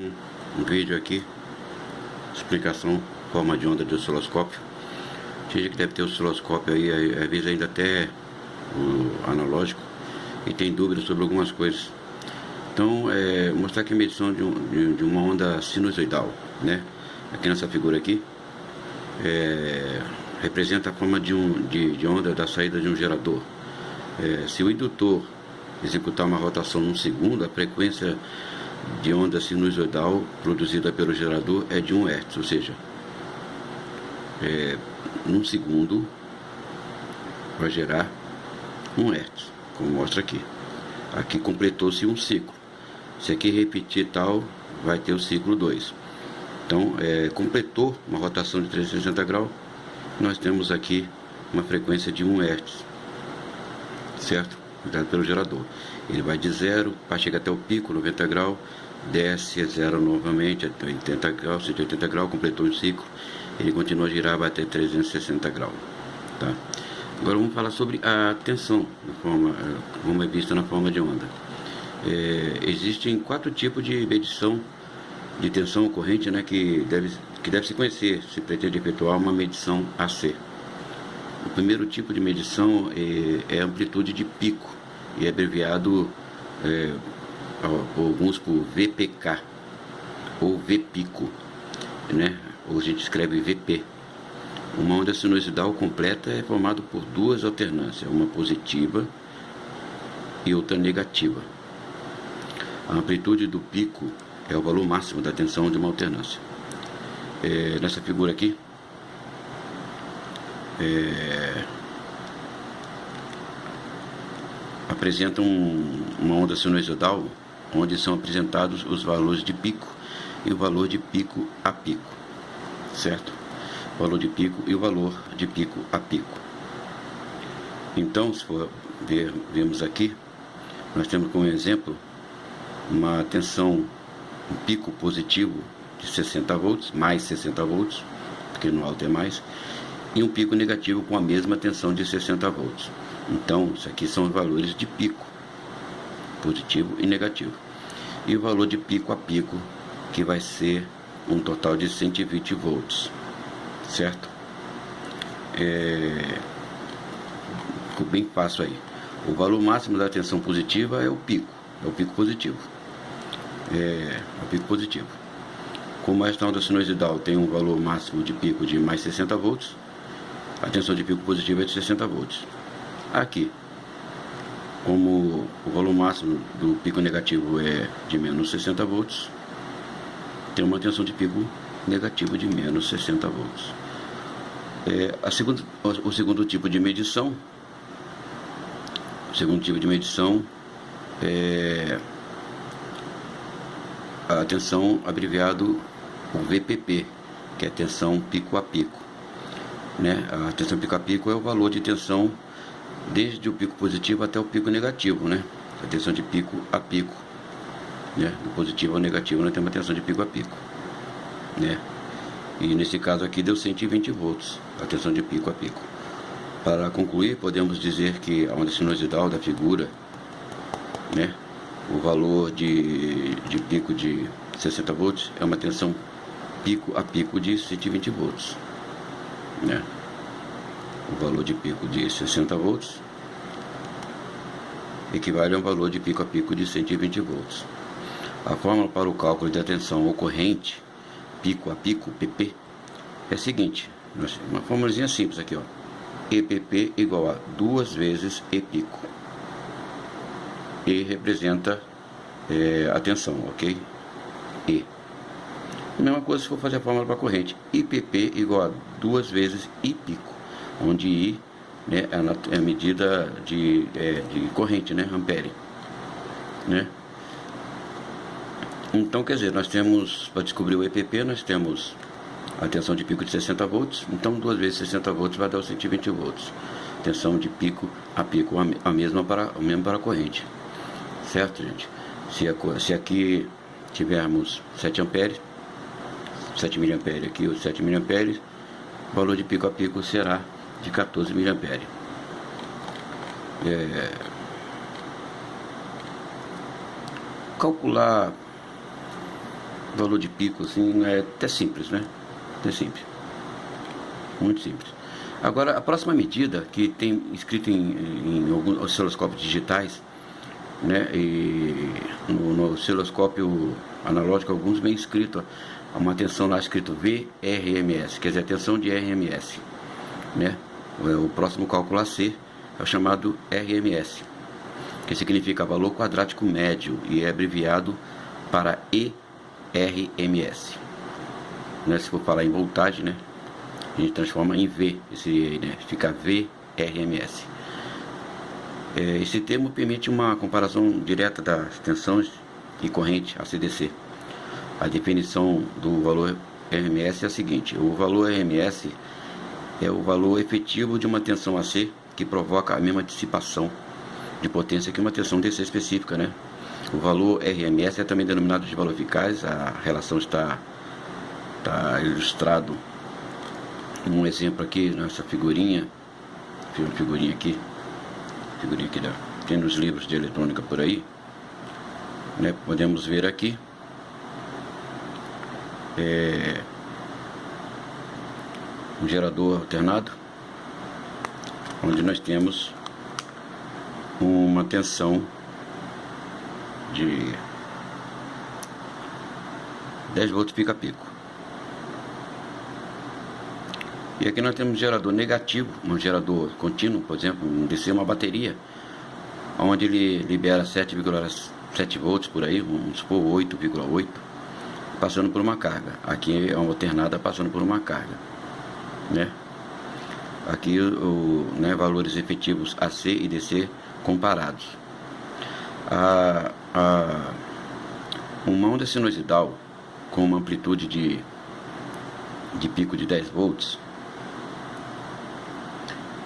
Um vídeo aqui, explicação, forma de onda de osciloscópio. Tem gente que deve ter osciloscópio aí, às vezes ainda até o analógico, e tem dúvidas sobre algumas coisas. Então, mostrar aqui a medição de uma onda sinusoidal, né? Aqui nessa figura aqui, representa a forma de onda da saída de um gerador. Se o indutor executar uma rotação num segundo, a frequência de onda sinusoidal produzida pelo gerador é de 1 Hz, ou seja, num segundo vai gerar 1 Hz, como mostra aqui. Aqui completou-se um ciclo. Se aqui repetir tal, vai ter o ciclo 2. Então, completou uma rotação de 360 graus, nós temos aqui uma frequência de 1 Hz, certo? Dado pelo gerador. Ele vai de 0, chega até o pico, 90 graus, desce a 0 novamente, até 80 graus, 180 graus, completou o ciclo, ele continua a girar, vai até 360 graus. Tá? Agora vamos falar sobre a tensão, como é vista na forma de onda. Existem 4 tipos de medição de tensão ocorrente, né, que deve se conhecer se pretende efetuar uma medição AC. O primeiro tipo de medição é a amplitude de pico, e é abreviado alguns por VPK ou Vpico, né? Ou a gente escreve VP. Uma onda sinusoidal completa é formada por 2 alternâncias, uma positiva e outra negativa. A amplitude do pico é o valor máximo da tensão de uma alternância. Nessa figura aqui, apresenta uma onda sinusoidal onde são apresentados os valores de pico e o valor de pico a pico, certo? O valor de pico e o valor de pico a pico. Então, se for vemos aqui, nós temos como exemplo uma tensão, um pico positivo de 60 volts, mais 60 volts, porque no alto é mais, e um pico negativo com a mesma tensão de 60 volts. Então, isso aqui são os valores de pico, positivo e negativo. E o valor de pico a pico, que vai ser um total de 120 volts, certo? Ficou bem fácil aí. O valor máximo da tensão positiva é o pico positivo. O pico positivo. Como esta onda sinusoidal tem um valor máximo de pico de mais 60 volts, a tensão de pico positivo é de 60 volts. Aqui, como o valor máximo do pico negativo é de menos 60 volts, tem uma tensão de pico negativo de menos 60 volts. O segundo tipo de medição, é a tensão abreviado o VPP, que é a tensão pico a pico, né? A tensão pico a pico é o valor de tensão desde o pico positivo até o pico negativo, né? A tensão de pico a pico, né? Do positivo ao negativo nós temos uma tensão de pico a pico, né? E nesse caso aqui deu 120 volts, a tensão de pico a pico. Para concluir, podemos dizer que a onda sinusoidal da figura, né? O valor de pico de 60 volts é uma tensão pico a pico de 120 volts, né? O valor de pico de 60 volts equivale a um valor de pico a pico de 120 volts. A fórmula para o cálculo da tensão ocorrente pico a pico, PP, é a seguinte, uma fórmulazinha simples aqui, ó. EPP igual a 2 vezes E pico. E representa a tensão, ok? E. A mesma coisa se for fazer a fórmula para a corrente. IPP igual a 2 vezes I pico, onde I, né, é a medida de corrente, né? Ampere, né? Então, quer dizer, nós temos, para descobrir o EPP, nós temos a tensão de pico de 60 volts. Então, 2 vezes 60 volts vai dar os 120 volts. Tensão de pico a pico, a mesma para a corrente. Certo, gente? Se aqui tivermos 7 amperes, 7 miliamperes aqui, os 7 miliamperes, o valor de pico a pico será de 14 miliamperes. Calcular valor de pico, assim, é até simples, né? Até simples. Muito simples. Agora, a próxima medida, que tem escrito em alguns osciloscópios digitais, né? E no osciloscópio analógico, alguns vem escrito, uma tensão lá escrito VRMS, quer dizer, a tensão de RMS, né? O próximo cálculo a ser é o chamado RMS, que significa valor quadrático médio e é abreviado para ERMS, né? Se for falar em voltagem, né, a gente transforma em V, esse, né, fica VRMS. Esse termo permite uma comparação direta das tensões e corrente ACDC. A definição do valor RMS é a seguinte: o valor RMS é o valor efetivo de uma tensão AC que provoca a mesma dissipação de potência que uma tensão DC específica, né? O valor RMS é também denominado de valor eficaz. A relação está ilustrado um exemplo aqui nessa figurinha. Figurinha aqui tem nos livros de eletrônica por aí, né? Podemos ver aqui um gerador alternado, onde nós temos uma tensão de 10 volts pica-pico. E aqui nós temos um gerador negativo, um gerador contínuo, por exemplo, um DC, uma bateria, onde ele libera 7,7 volts por aí, vamos supor 8,8, passando por uma carga. Aqui é uma alternada passando por uma carga, né? Aqui né, valores efetivos AC e DC comparados. Uma onda sinusoidal com uma amplitude de pico de 10 volts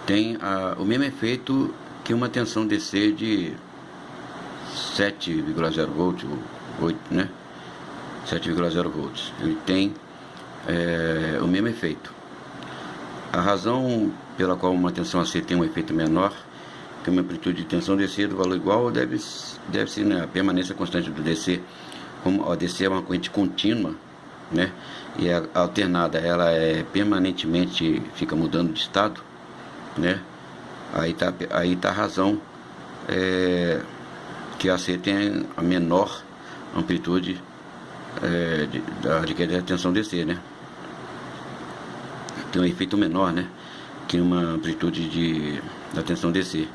tem o mesmo efeito que uma tensão DC de 7,0 volts, 8, né? 7,0 volts. Ele tem o mesmo efeito. A razão pela qual uma tensão AC tem um efeito menor que uma amplitude de tensão DC do valor igual deve-se, né, a permanência constante do DC. Como a DC é uma corrente contínua, né, e a alternada ela permanentemente fica mudando de estado, né, aí tá a razão que a AC tem a menor amplitude de queda da tensão DC, né? Tem um efeito menor, né, que uma amplitude da tensão DC,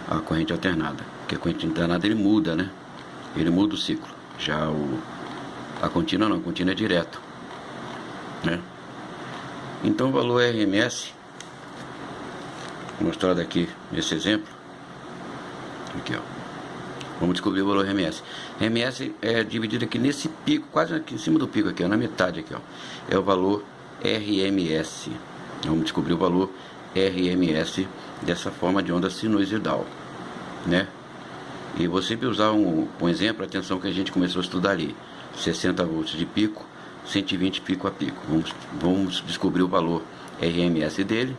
a corrente alternada. Porque a corrente alternada ele muda, né? Ele muda o ciclo. Já a contínua não, a contínua é direto, né? Então o valor RMS, mostrado aqui nesse exemplo, aqui ó, vamos descobrir o valor RMS. RMS é dividido aqui nesse pico, quase aqui em cima do pico aqui, ó, na metade aqui ó, é o valor RMS. Vamos descobrir o valor RMS dessa forma de onda sinusoidal, né? E vou sempre usar um exemplo, a tensão que a gente começou a estudar ali, 60 volts de pico, 120 pico a pico. Vamos descobrir o valor RMS dele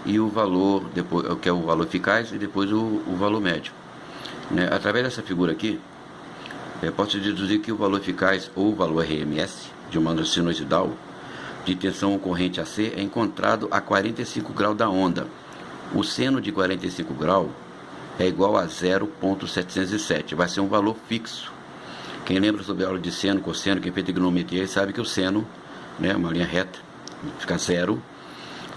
e o valor, depois, que é o valor eficaz, e depois o valor médio, né? Através dessa figura aqui, posso deduzir que o valor eficaz ou o valor RMS de uma onda sinusoidal de tensão corrente AC é encontrado a 45 graus da onda. O seno de 45 graus é igual a 0,707. Vai ser um valor fixo. Quem lembra sobre a aula de seno, cosseno, quem fez trigonometria, sabe que o seno, né, uma linha reta, fica zero.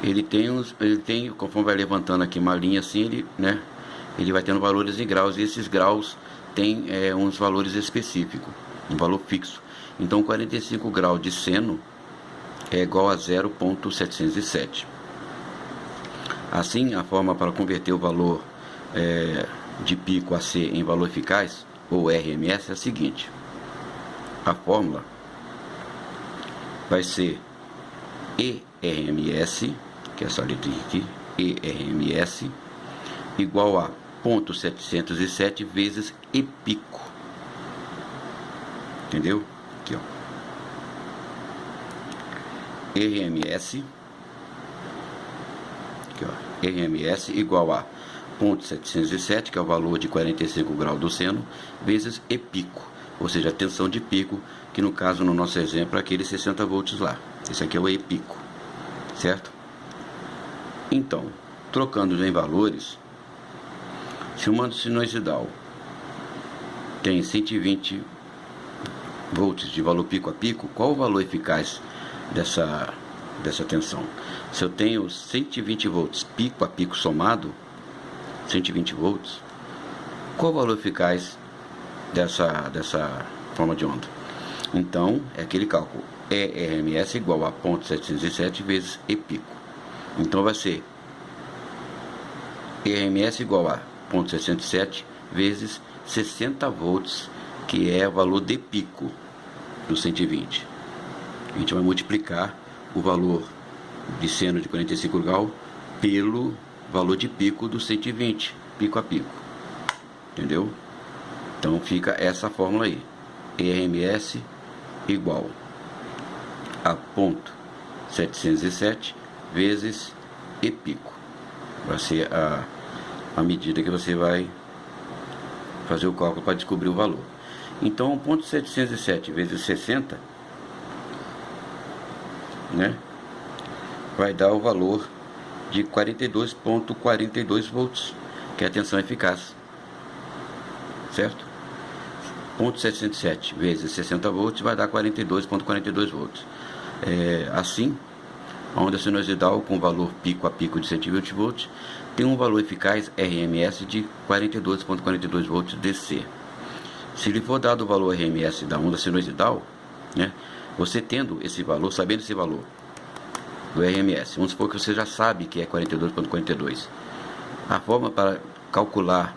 Ele tem, conforme vai levantando aqui uma linha assim, ele vai tendo valores em graus, e esses graus têm uns valores específicos, um valor fixo. Então 45 graus de seno é igual a 0,707. Assim, a forma para converter o valor de pico AC em valor eficaz, ou RMS, é a seguinte: a fórmula vai ser ERMS, que é essa letra aqui, ERMS, igual a 0,707 vezes E pico. Entendeu? Aqui, ó. RMS, aqui, ó, RMS igual a 0,707, que é o valor de 45 graus do seno, vezes E pico, ou seja, a tensão de pico que no caso, no nosso exemplo, é aquele 60 volts lá. Esse aqui é o E pico, certo? Então, trocando em valores, se uma sinusoidal tem 120 volts de valor pico a pico, qual o valor eficaz dessa tensão? Se eu tenho 120 volts pico a pico somado, 120 volts, qual o valor eficaz dessa forma de onda? Então, é aquele cálculo, ERMS igual a 0,707 vezes E pico. Então vai ser ERMS igual a 0,607 vezes 60 volts, que é o valor de pico do 120. A gente vai multiplicar o valor de seno de 45 graus pelo valor de pico do 120, pico a pico. Entendeu? Então fica essa fórmula aí. ERMS igual a 0,707 vezes E pico. Vai ser a medida que você vai fazer o cálculo para descobrir o valor. Então 0,707 vezes 60, né, vai dar o valor de 42,42 volts, que é a tensão eficaz, certo? 0,707 vezes 60 volts vai dar 42,42 volts. Assim, a onda sinusoidal com valor pico a pico de 120 volts tem um valor eficaz RMS de 42,42 volts DC. Se lhe for dado o valor RMS da onda sinusoidal, né, você tendo esse valor, sabendo esse valor do RMS, vamos supor que você já sabe que é 42,42. A forma para calcular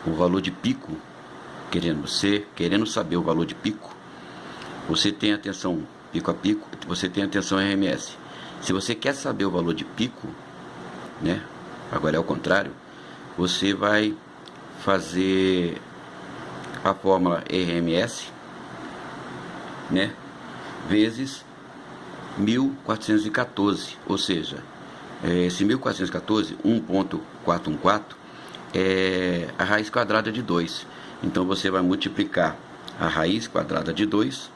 o valor de pico, querendo saber o valor de pico, você tem a tensão pico a pico, você tem a tensão RMS. Se você quer saber o valor de pico, né, agora é o contrário, você vai fazer a fórmula RMS, né, vezes 1414, ou seja, esse 1414, 1.414, é a raiz quadrada de 2. Então você vai multiplicar a raiz quadrada de 2,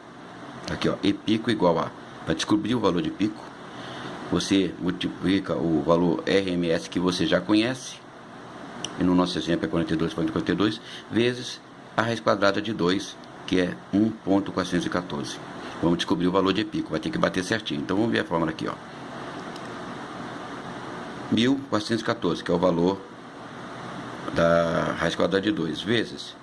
aqui ó, E pico igual a, para descobrir o valor de pico, você multiplica o valor RMS que você já conhece, e no nosso exemplo é 42,42, vezes a raiz quadrada de 2, que é 1.414. Vamos descobrir o valor de pico, vai ter que bater certinho. Então vamos ver a fórmula aqui, ó. 1414, que é o valor da raiz quadrada de 2, vezes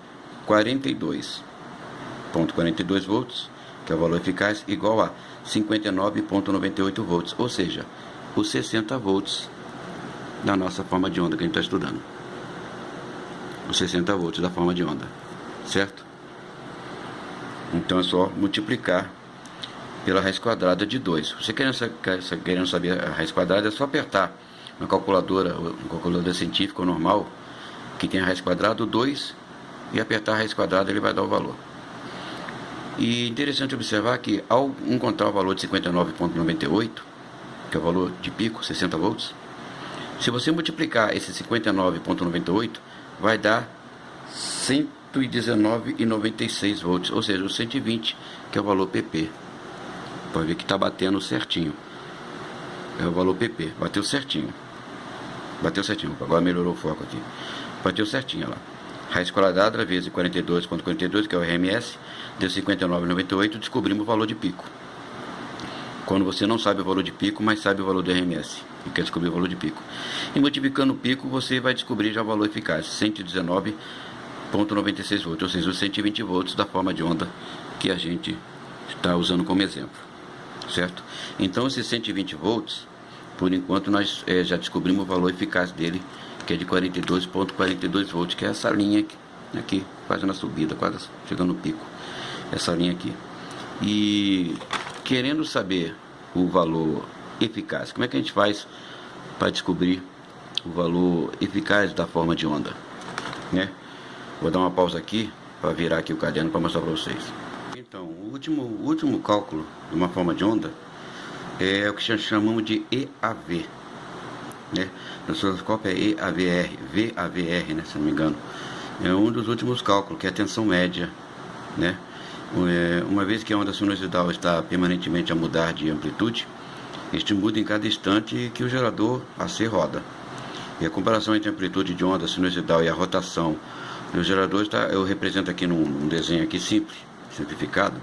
42,42 volts, que é o valor eficaz, igual a 59,98 volts, ou seja, os 60 volts da nossa forma de onda que a gente está estudando. Os 60 volts da forma de onda, certo? Então é só multiplicar pela raiz quadrada de 2. Você querendo saber a raiz quadrada, é só apertar na calculadora, uma calculadora científica ou normal, que tem a raiz quadrada, o 2, e apertar a raiz quadrada, ele vai dar o valor. E interessante observar que ao encontrar o valor de 59,98, que é o valor de pico, 60 volts, se você multiplicar esse 59,98, vai dar 119,96 volts, ou seja, o 120, que é o valor PP. Pode ver que está batendo certinho. É o valor PP, bateu certinho. Bateu certinho, agora melhorou o foco aqui. Bateu certinho, olha lá. Raiz quadrada vezes 42,42, que é o RMS, deu 59,98, descobrimos o valor de pico. Quando você não sabe o valor de pico, mas sabe o valor do RMS, e quer descobrir o valor de pico. E multiplicando o pico, você vai descobrir já o valor eficaz, 119,96 volts, ou seja, os 120 volts da forma de onda que a gente está usando como exemplo, certo? Então, esses 120 volts, por enquanto, nós já descobrimos o valor eficaz dele, que é de 42,42 volts, que é essa linha aqui, fazendo a subida, quase chegando no pico, essa linha aqui. E querendo saber o valor eficaz, como é que a gente faz para descobrir o valor eficaz da forma de onda, né? Vou dar uma pausa aqui para virar aqui o caderno para mostrar para vocês. Então, o último cálculo de uma forma de onda é o que chamamos de EAV, né? No osciloscópio é EAVR, VAVR, né, se não me engano. É um dos últimos cálculos, que é a tensão média, né? Uma vez que a onda sinusoidal está permanentemente a mudar de amplitude, este muda em cada instante que o gerador AC roda. E a comparação entre a amplitude de onda sinusoidal e a rotação do gerador eu represento aqui num desenho aqui simples, simplificado,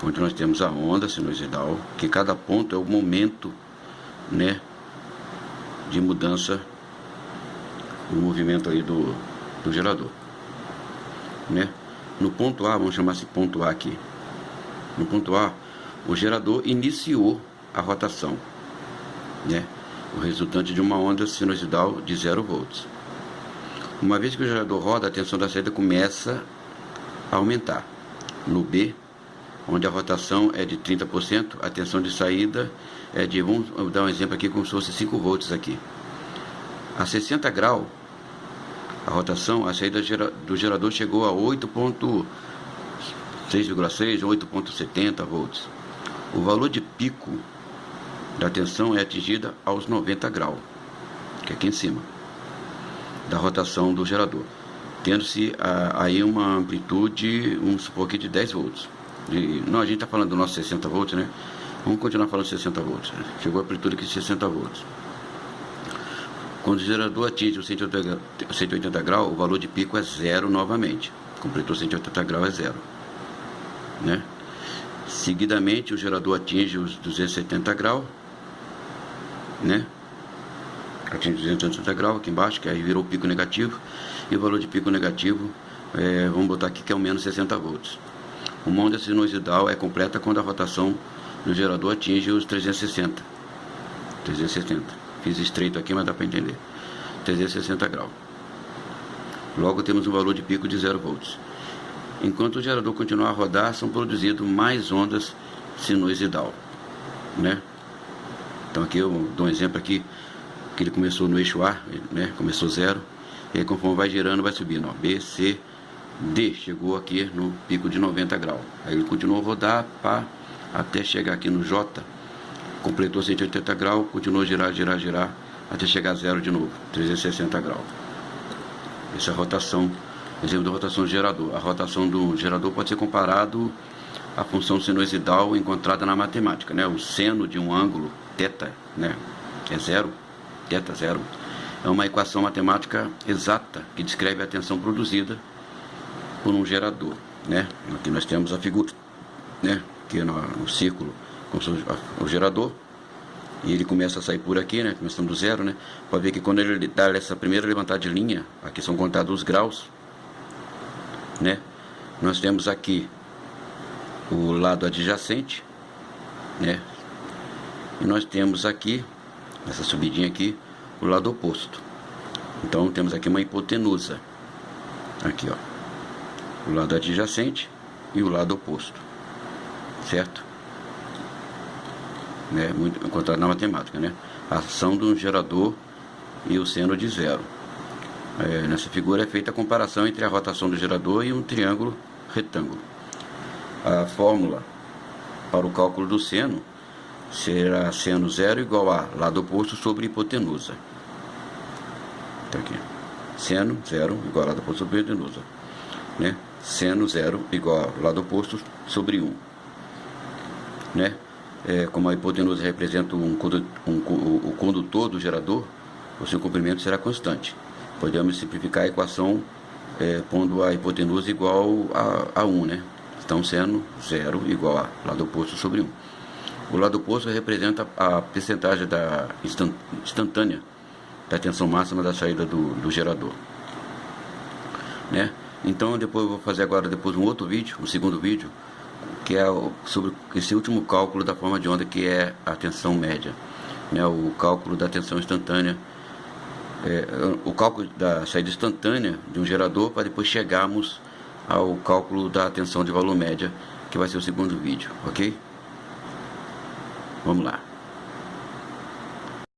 onde nós temos a onda sinusoidal, que cada ponto é o momento, né, de mudança do movimento aí do gerador, né? No ponto A, vamos chamar esse ponto A aqui. No ponto A, o gerador iniciou a rotação, né? O resultante de uma onda sinusoidal de 0 volts. Uma vez que o gerador roda, a tensão da saída começa a aumentar. No B, onde a rotação é de 30%, a tensão de saída é de, vamos dar um exemplo aqui, como se fosse 5 volts aqui. A 60 graus, a rotação, a saída do gerador chegou a 8.6,6 ou 8.70 volts. O valor de pico da tensão é atingida aos 90 graus, que é aqui em cima, da rotação do gerador, tendo-se aí uma amplitude, vamos supor aqui, de 10 volts. Não, a gente está falando do nosso 60 volts, né? Vamos continuar falando 60 volts. Né? Chegou a amplitude aqui de 60 volts. Quando o gerador atinge os 180 graus, o valor de pico é zero novamente. Completou 180 graus, é zero, né? Seguidamente, o gerador atinge os 270 graus, né? Atinge 280 graus aqui embaixo, que aí virou pico negativo. E o valor de pico negativo, vamos botar aqui que é o menos 60 volts. Uma onda sinusoidal é completa quando a rotação do gerador atinge os 360. Fiz estreito aqui, mas dá para entender. 360 graus. Logo temos um valor de pico de 0 volts. Enquanto o gerador continuar a rodar, são produzidas mais ondas sinusoidal, né? Então aqui eu dou um exemplo aqui, que ele começou no eixo A, né? Começou 0, e aí conforme vai girando, vai subindo, ó, B, C, D, chegou aqui no pico de 90 graus. Aí ele continuou a rodar, pá, até chegar aqui no J, completou 180 graus, continuou a girar, até chegar a 0 de novo, 360 graus. Essa é a rotação, exemplo da rotação do gerador. A rotação do gerador pode ser comparado à função sinusoidal encontrada na matemática, né? O seno de um ângulo, θ, né, é 0, θ 0, é uma equação matemática exata que descreve a tensão produzida por um gerador, né? Aqui nós temos a figura, né, que no círculo, como o gerador, e ele começa a sair por aqui, né, começando do 0, né? Pode ver que quando ele dá essa primeira levantada de linha, aqui são contados os graus, né? Nós temos aqui o lado adjacente, né? E nós temos aqui, nessa subidinha aqui, o lado oposto. Então temos aqui uma hipotenusa, aqui, ó, o lado adjacente e o lado oposto, certo? Né, muito encontrado na matemática, né? A ação do gerador e o seno de 0. Nessa figura é feita a comparação entre a rotação do gerador e um triângulo retângulo. A fórmula para o cálculo do seno será seno 0 igual a lado oposto sobre hipotenusa. Tá aqui. Seno 0 igual a lado oposto sobre hipotenusa, né? Seno 0 igual a lado oposto sobre 1, né? Como a hipotenusa representa o condutor do gerador, o seu comprimento será constante. Podemos simplificar a equação pondo a hipotenusa igual a 1, né? Então, seno 0 igual a lado oposto sobre 1. O lado oposto representa a percentagem instantânea da tensão máxima da saída do gerador, né? Então, depois eu vou fazer agora um outro vídeo, um segundo vídeo, que é sobre esse último cálculo da forma de onda, que é a tensão média, né? O cálculo da tensão instantânea, o cálculo da saída instantânea de um gerador, para depois chegarmos ao cálculo da tensão de valor média, que vai ser o segundo vídeo, ok? Vamos lá.